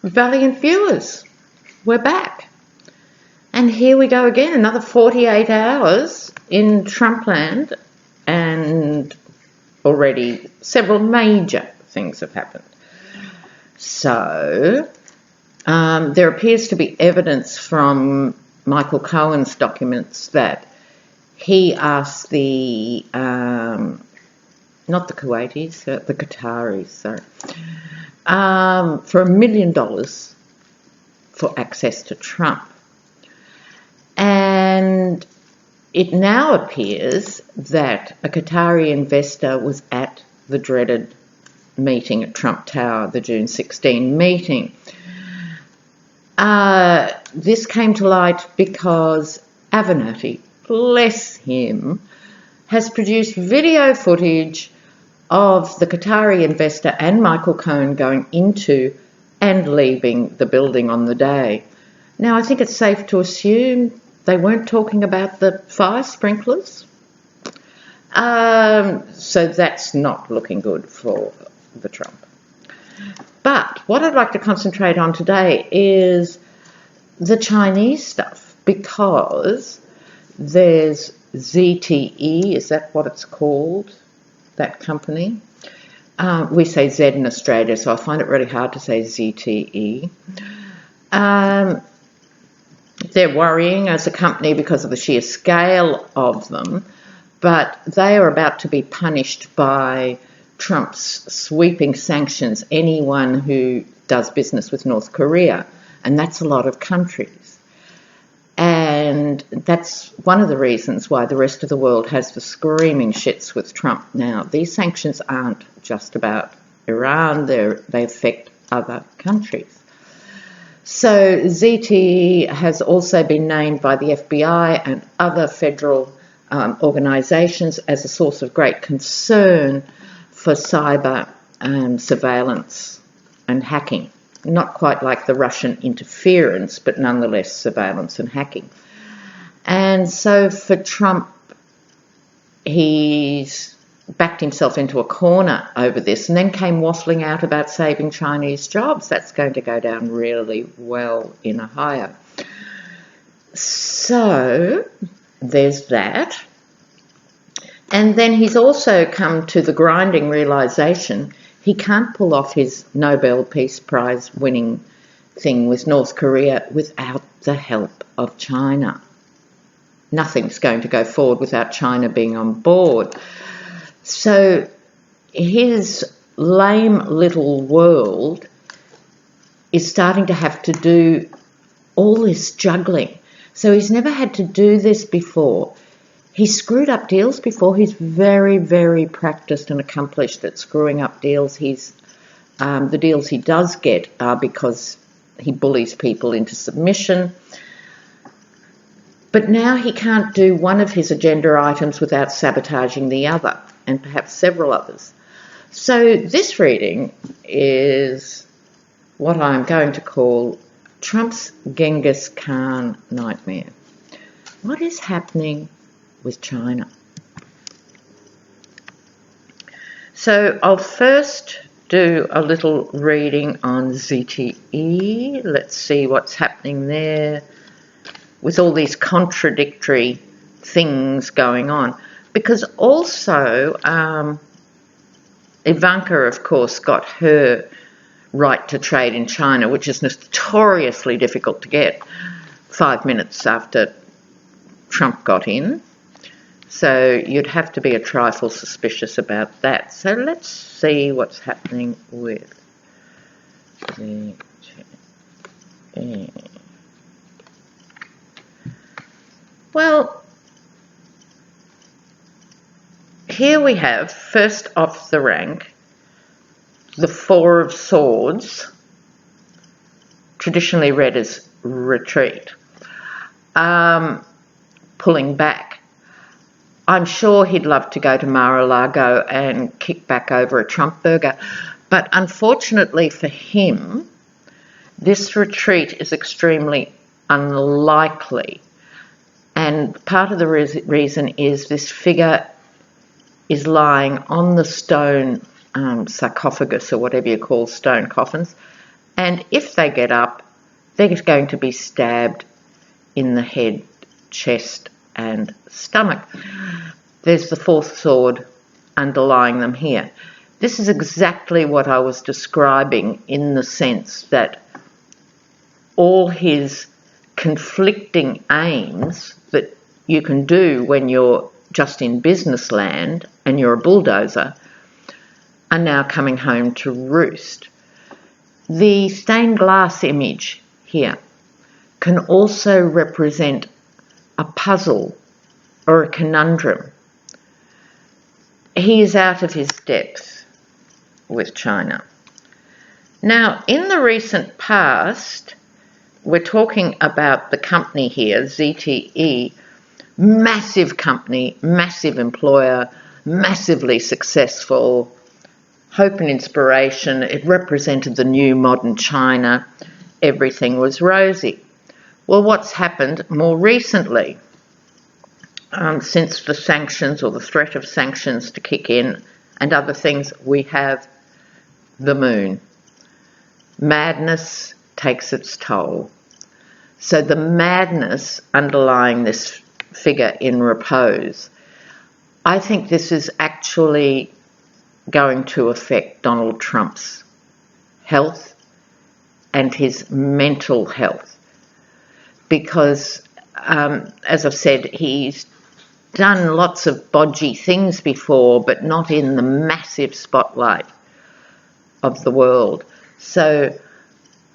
Valiant viewers, we're back. And here we go again, another 48 hours in Trumpland, and already several major things have happened. So, there appears to be evidence from Michael Cohen's documents that he asked the, not the Kuwaitis, the Qataris, sorry, for $1 million for access to Trump. And it now appears that a Qatari investor was at the dreaded meeting at Trump Tower, the June 16 meeting. This came to light because Avenatti, bless him, has produced video footage of the Qatari investor and Michael Cohen going into and leaving the building on the day. Now, I think it's safe to assume they weren't talking about the fire sprinklers. So that's not looking good for the Trump. But what I'd like to concentrate on today is the Chinese stuff, because there's ZTE, is that what it's called, that company? We say Z in Australia, so I find it really hard to say ZTE. They're worrying as a company because of the sheer scale of them, but they are about to be punished by Trump's sweeping sanctions, anyone who does business with North Korea, and that's a lot of countries. And that's one of the reasons why the rest of the world has the screaming shits with Trump now. These sanctions aren't just about Iran, they affect other countries. So ZTE has also been named by the FBI and other federal organisations as a source of great concern for cyber surveillance and hacking. Not quite like the Russian interference, but nonetheless surveillance and hacking. And so for Trump, he's backed himself into a corner over this and then came waffling out about saving Chinese jobs. That's going to go down really well in Ohio. So there's that. And then he's also come to the grinding realisation he can't pull off his Nobel Peace Prize winning thing with North Korea without the help of China. Nothing's going to go forward without China being on board. So his lame little world is starting to have to do all this juggling. So he's never had to do this before. He's screwed up deals before. He's very, very practiced and accomplished at screwing up deals. The deals he does get are because he bullies people into submission. But now he can't do one of his agenda items without sabotaging the other, and perhaps several others. So this reading is what I'm going to call Trump's Ghengis Khan nightmare. What is happening with China? So I'll first do a little reading on ZTE. Let's see what's happening there with all these contradictory things going on. Because also Ivanka, of course, got her right to trade in China, which is notoriously difficult to get 5 minutes after Trump got in. So you'd have to be a trifle suspicious about that. So let's see what's happening with the... Well, here we have, first off the rank, the Four of Swords, traditionally read as retreat, pulling back. I'm sure he'd love to go to Mar-a-Lago and kick back over a Trump burger, but unfortunately for him, this retreat is extremely unlikely. And part of the reason is this figure is lying on the stone sarcophagus, or whatever you call stone coffins, And if they get up, they're going to be stabbed in the head, chest and stomach. There's the fourth sword underlying them here. This is exactly what I was describing, in the sense that all his conflicting aims that you can do when you're just in business land and you're a bulldozer are now coming home to roost. The stained glass image here can also represent a puzzle or a conundrum. He is out of his depth with China. Now, in the recent past, we're talking about the company here, ZTE, massive company, massive employer, massively successful, hope and inspiration. It represented the new modern China. Everything was rosy. Well, what's happened more recently, since the sanctions or the threat of sanctions to kick in and other things, we have the moon. Madness takes its toll. So the madness underlying this figure in repose, I think this is actually going to affect Donald Trump's health and his mental health, because as I've said, he's done lots of bodgy things before, but not in the massive spotlight of the world. So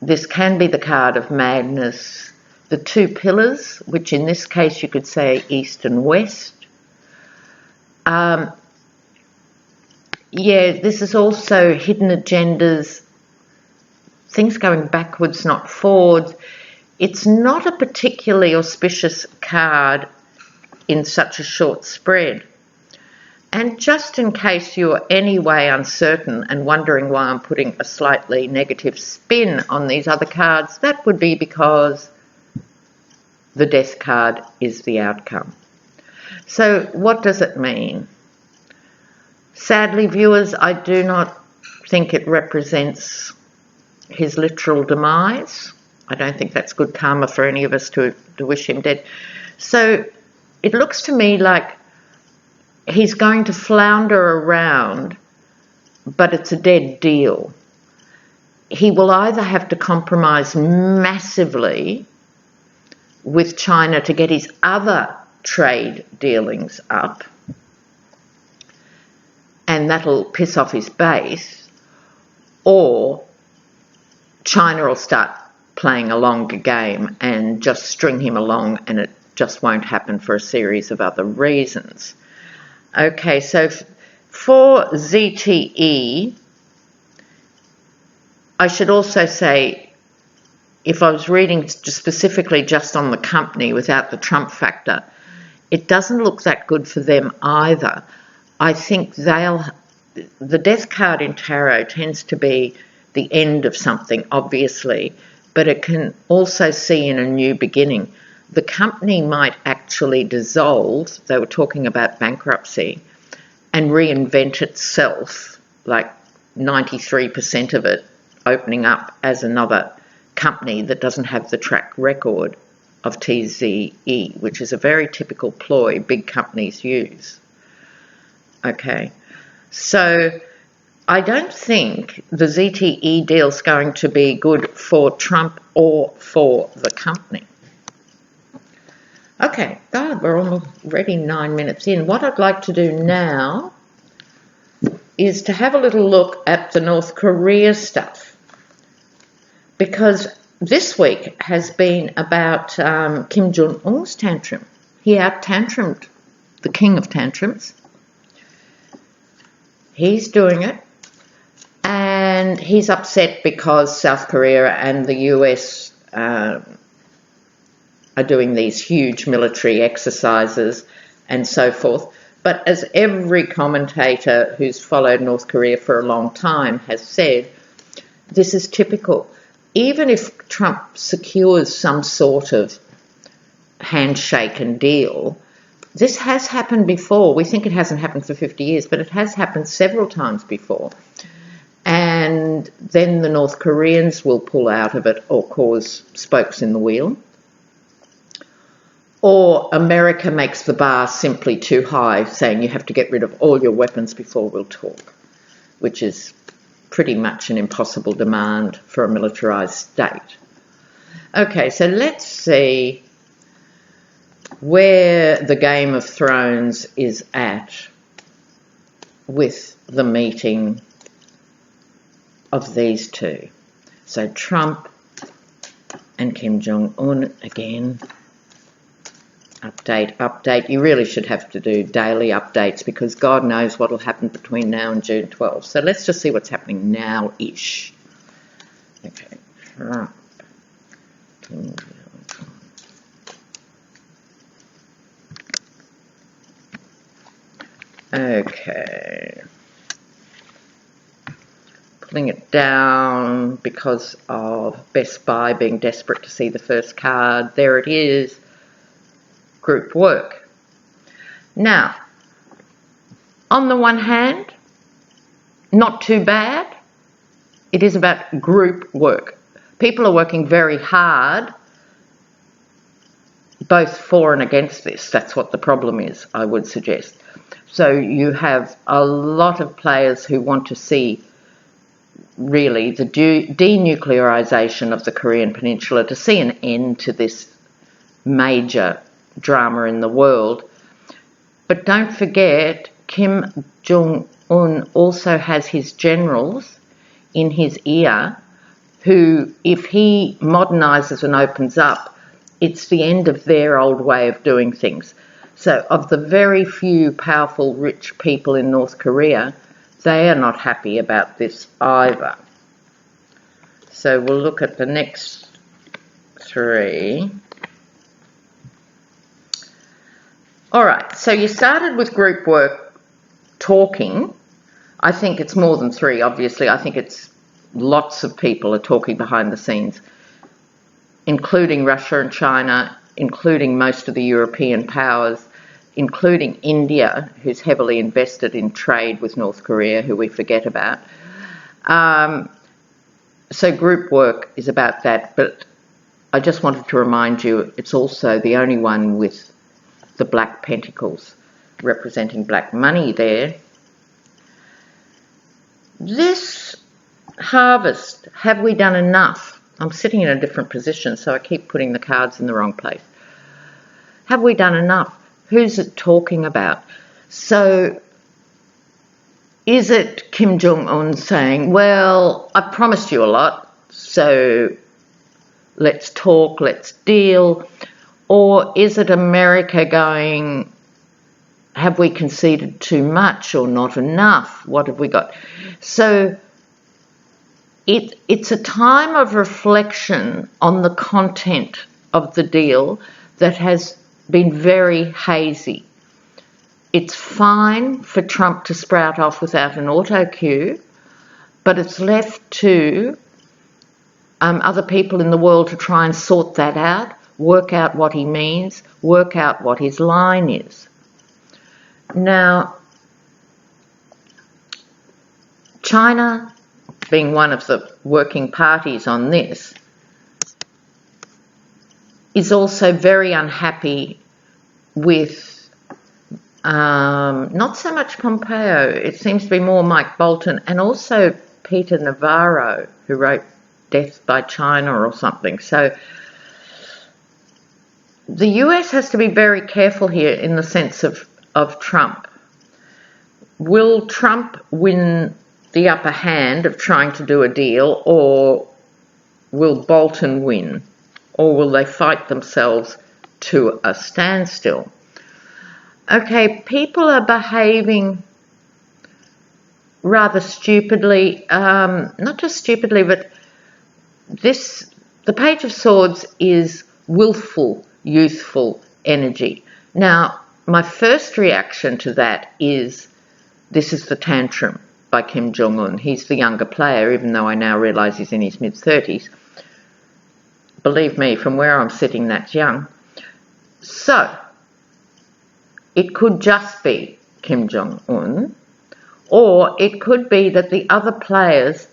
this can be the card of madness. The two pillars, which in this case you could say east and west. This is also hidden agendas, things going backwards, not forwards. It's not a particularly auspicious card in such a short spread. And just in case you're any way uncertain and wondering why I'm putting a slightly negative spin on these other cards, that would be because the death card is the outcome. So what does it mean? Sadly, viewers, I do not think it represents his literal demise. I don't think that's good karma for any of us to wish him dead. So it looks to me like he's going to flounder around, but it's a dead deal. He will either have to compromise massively with China to get his other trade dealings up, and that'll piss off his base, or China will start playing a longer game and just string him along, and it just won't happen for a series of other reasons. Okay, so for ZTE, I should also say, if I was reading specifically just on the company without the Trump factor, it doesn't look that good for them either. I think the death card in tarot tends to be the end of something, obviously, but it can also see in a new beginning. The company might actually dissolve, they were talking about bankruptcy, and reinvent itself, like 93% of it opening up as another company that doesn't have the track record of TZE, which is a very typical ploy big companies use. Okay, so I don't think the ZTE deal's going to be good for Trump or for the company. Okay, God, we're already 9 minutes in. What I'd like to do now is to have a little look at the North Korea stuff, because this week has been about Kim Jong-un's tantrum. He out-tantrumed the king of tantrums. He's doing it, and he's upset because South Korea and the US are doing these huge military exercises and so forth. But as every commentator who's followed North Korea for a long time has said, this is typical. Even if Trump secures some sort of handshake and deal, this has happened before. We think it hasn't happened for 50 years, but it has happened several times before. And and then the North Koreans will pull out of it or cause spokes in the wheel. Or America makes the bar simply too high, saying you have to get rid of all your weapons before we'll talk, which is pretty much an impossible demand for a militarised state. Okay, so let's see where the Game of Thrones is at with the meeting of these two. So Trump and Kim Jong-un again. Update. You really should have to do daily updates because God knows what will happen between now and June 12th. So let's just see what's happening now-ish. Okay, Trump. Okay. Pulling it down because of Best Buy being desperate to see the first card. There it is. Group work. Now, on the one hand, not too bad. It is about group work. People are working very hard, both for and against this. That's what the problem is, I would suggest. So you have a lot of players who want to see really the denuclearisation of the Korean Peninsula, to see an end to this major drama in the world. But don't forget, Kim Jong-un also has his generals in his ear who, if he modernises and opens up, it's the end of their old way of doing things. So of the very few powerful, rich people in North Korea, they are not happy about this either. So we'll look at the next three. All right, so you started with group work talking. I think it's more than three, obviously. I think it's lots of people are talking behind the scenes, including Russia and China, including most of the European powers, including India, who's heavily invested in trade with North Korea, who we forget about. So group work is about that, but I just wanted to remind you it's also the only one with the black pentacles representing black money there. This harvest, have we done enough? I'm sitting in a different position, so I keep putting the cards in the wrong place. Have we done enough? Who's it talking about? So is it Kim Jong-un saying, well, I promised you a lot, so let's talk, let's deal? Or is it America going, have we conceded too much or not enough? What have we got? So it's a time of reflection on the content of the deal that has been very hazy. It's fine for Trump to sprout off without an auto cue, but it's left to other people in the world to try and sort that out, work out what he means, work out what his line is. Now, China, being one of the working parties on this, is also very unhappy with not so much Pompeo, it seems to be more Mike Bolton, and also Peter Navarro, who wrote Death by China or something. So the US has to be very careful here in the sense of Trump. Will Trump win the upper hand of trying to do a deal, or will Bolton win? Or will they fight themselves to a standstill? Okay, people are behaving rather stupidly, not just stupidly, but the Page of Swords is willful, youthful energy. Now, my first reaction to that is, this is the tantrum by Kim Jong-un. He's the younger player, even though I now realise he's in his mid-30s. Believe me, from where I'm sitting, that's young. So, it could just be Kim Jong-un, or it could be that the other players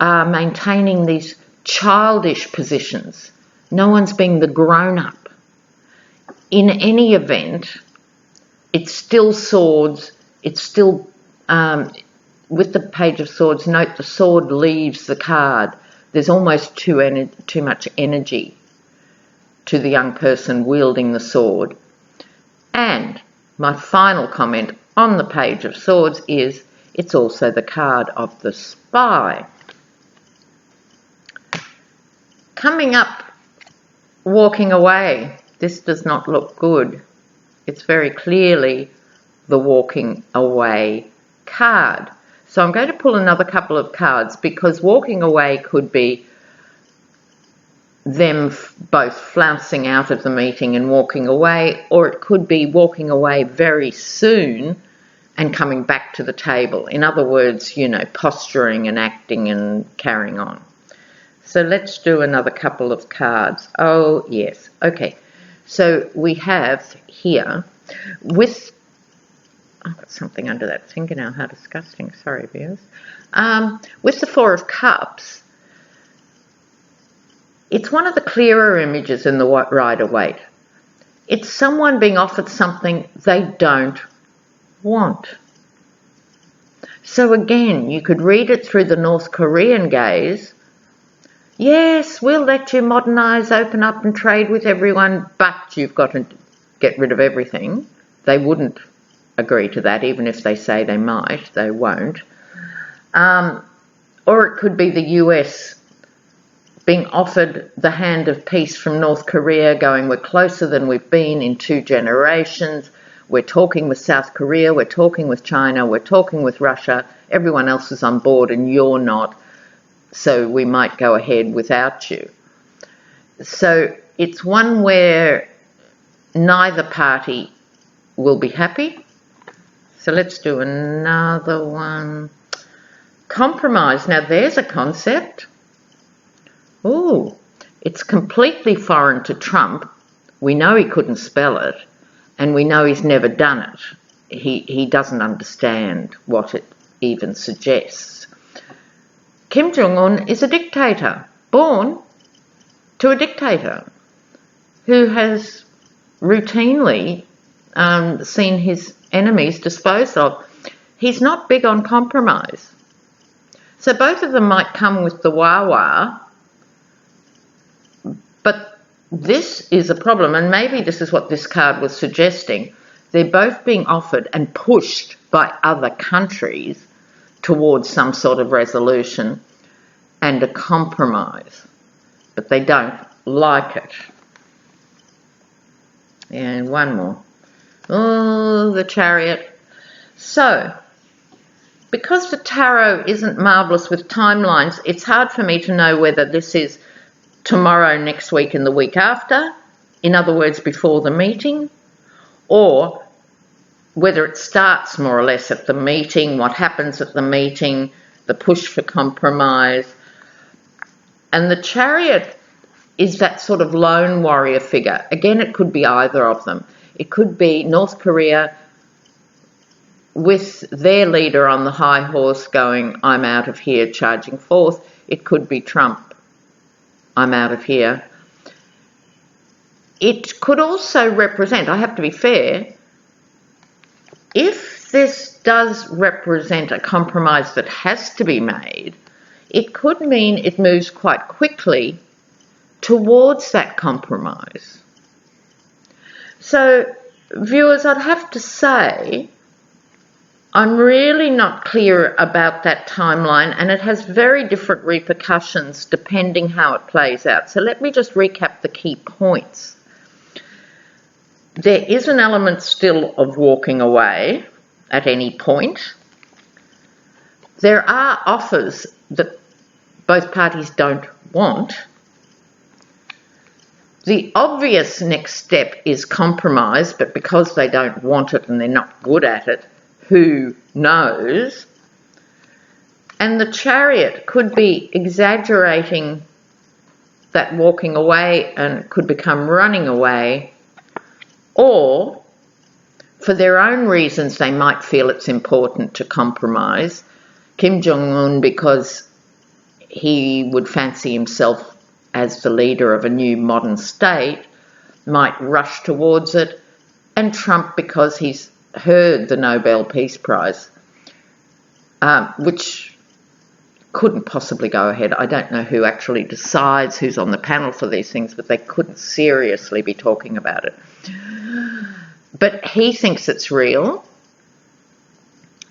are maintaining these childish positions. No one's being the grown-up. In any event, it's still swords. It's still, with the Page of Swords, note the sword leaves the card. There's almost too much energy to the young person wielding the sword. And my final comment on the Page of Swords is it's also the card of the spy. Coming up, walking away. This does not look good. It's very clearly the walking away card. So I'm going to pull another couple of cards, because walking away could be them both flouncing out of the meeting and walking away, or it could be walking away very soon and coming back to the table. In other words, you know, posturing and acting and carrying on. So let's do another couple of cards. Oh, yes. Okay. So we have here with... I've got something under that finger now. How disgusting. Sorry, viewers. With the Four of Cups, it's one of the clearer images in the Rider-Waite. It's someone being offered something they don't want. So again, you could read it through the North Korean gaze. Yes, we'll let you modernise, open up and trade with everyone, but you've got to get rid of everything. They wouldn't agree to that, even if they say they might, they won't. Or it could be the US being offered the hand of peace from North Korea, going, we're closer than we've been in 2 generations. We're talking with South Korea, we're talking with China, we're talking with Russia. Everyone else is on board and you're not. So we might go ahead without you. So it's one where neither party will be happy. So let's do another one. Compromise. Now there's a concept. Ooh, it's completely foreign to Trump. We know he couldn't spell it, and we know he's never done it. He doesn't understand what it even suggests. Kim Jong-un is a dictator, born to a dictator, who has routinely seen his enemies disposed of. He's not big on compromise. So both of them might come with the wah-wah, but this is a problem, and maybe this is what this card was suggesting. They're both being offered and pushed by other countries towards some sort of resolution and a compromise, but they don't like it. And one more. Oh, the Chariot. So, because the tarot isn't marvellous with timelines, it's hard for me to know whether this is tomorrow, next week and the week after, in other words, before the meeting, or whether it starts more or less at the meeting, what happens at the meeting, the push for compromise. And the Chariot is that sort of lone warrior figure. Again, it could be either of them. It could be North Korea with their leader on the high horse going, I'm out of here, charging forth. It could be Trump, I'm out of here. It could also represent, I have to be fair, if this does represent a compromise that has to be made, it could mean it moves quite quickly towards that compromise. So, viewers, I'd have to say I'm really not clear about that timeline, and it has very different repercussions depending how it plays out. So let me just recap the key points. There is an element still of walking away at any point. There are offers that both parties don't want. The obvious next step is compromise, but because they don't want it and they're not good at it, who knows? And the Chariot could be exaggerating that walking away and could become running away, or for their own reasons they might feel it's important to compromise. Kim Jong-un, because he would fancy himself as the leader of a new modern state, might rush towards it, and Trump, because he's heard the Nobel Peace Prize, which couldn't possibly go ahead. I don't know who actually decides who's on the panel for these things, but they couldn't seriously be talking about it. But he thinks it's real.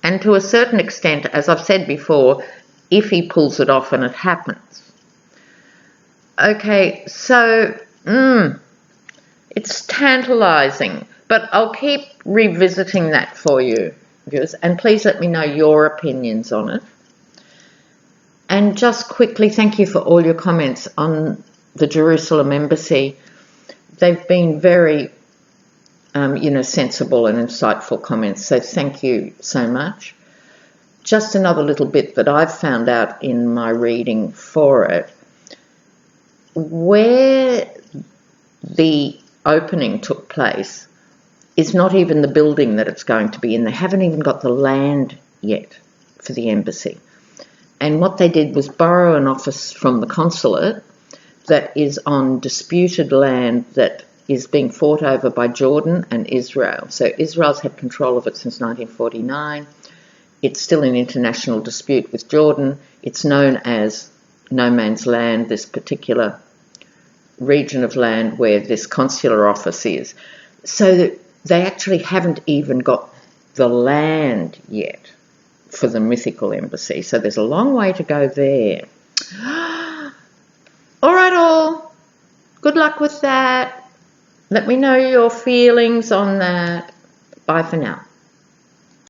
And to a certain extent, as I've said before, if he pulls it off and it happens. Okay, so it's tantalising, but I'll keep revisiting that for you, viewers, and please let me know your opinions on it. And just quickly, thank you for all your comments on the Jerusalem embassy. They've been very, sensible and insightful comments, so thank you so much. Just another little bit that I've found out in my reading for it. Where the opening took place is not even the building that it's going to be in. They haven't even got the land yet for the embassy. And what they did was borrow an office from the consulate that is on disputed land that is being fought over by Jordan and Israel. So Israel's had control of it since 1949. It's still in international dispute with Jordan. It's known as no man's land, this particular region of land where this consular office is. So that they actually haven't even got the land yet for the mythical embassy. So there's a long way to go there. All right, all. Good luck with that. Let me know your feelings on that. Bye for now.